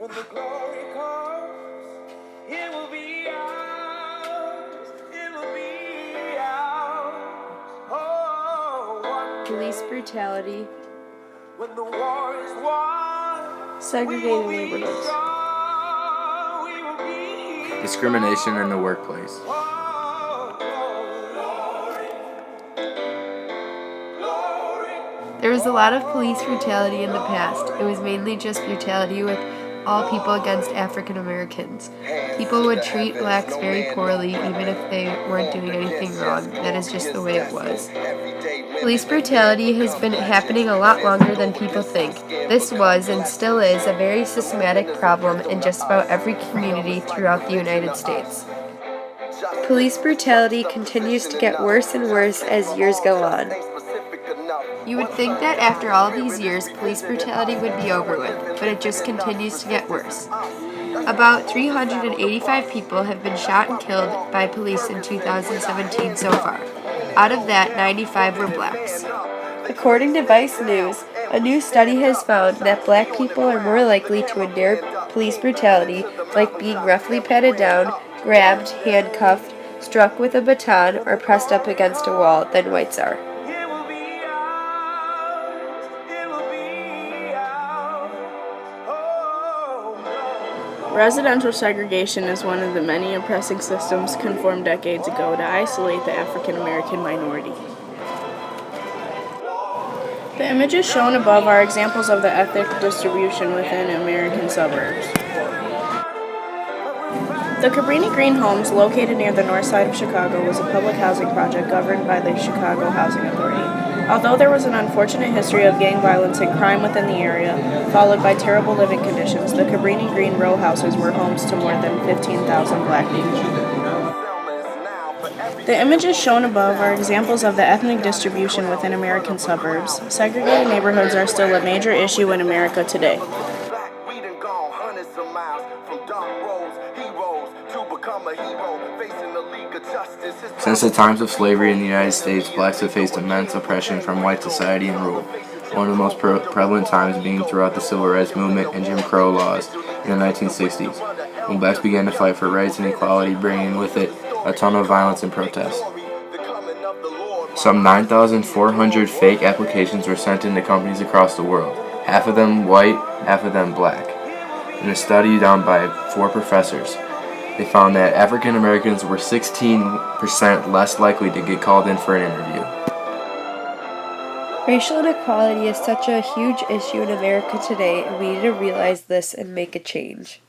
When the glory comes, it will be ours. It will be ours. Oh, Police brutality, when the war is won, segregated neighborhoods. we will be here. Discrimination in the workplace. There was a lot of police brutality in the past. It was mainly just brutality with all people against African Americans. People would treat blacks very poorly even if they weren't doing anything wrong. That is just the way it was. Police brutality has been happening a lot longer than people think. This was and still is a very systematic problem in just about every community throughout the United States. Police brutality continues to get worse and worse as years go on. You would think that after all these years, police brutality would be over with, but it just continues to get worse. About 385 people have been shot and killed by police in 2017 so far. Out of that, 95 were blacks. According to Vice News, a new study has found that black people are more likely to endure police brutality, like being roughly patted down, grabbed, handcuffed, struck with a baton, or pressed up against a wall, than whites are. It will be ours. It will be ours. Oh, Residential segregation is one of the many oppressing systems conformed decades ago to isolate the African American minority. The images shown above are examples of the ethnic distribution within American suburbs. The Cabrini Green Homes, located near the north side of Chicago, was a public housing project governed by the Chicago Housing Authority. Although there was an unfortunate history of gang violence and crime within the area, followed by terrible living conditions, the Cabrini Green row houses were homes to more than 15,000 black people. The images shown above are examples of the ethnic distribution within American suburbs. Segregated neighborhoods are still a major issue in America today. we done gone hundreds of miles from dark roads, heroes to become a hero, facing the League of Justice. Since the times of slavery in the United States, blacks have faced immense oppression from white society and rule. One of the most prevalent times being throughout the Civil Rights Movement and Jim Crow laws in the 1960s, when blacks began to fight for rights and equality, bringing with it a ton of violence and protest. Some 9,400 fake applications were sent into companies across the world, half of them white, half of them black. In a study done by 4 professors, they found that African Americans were 16% less likely to get called in for an interview. Racial inequality is such a huge issue in America today, and we need to realize this and make a change.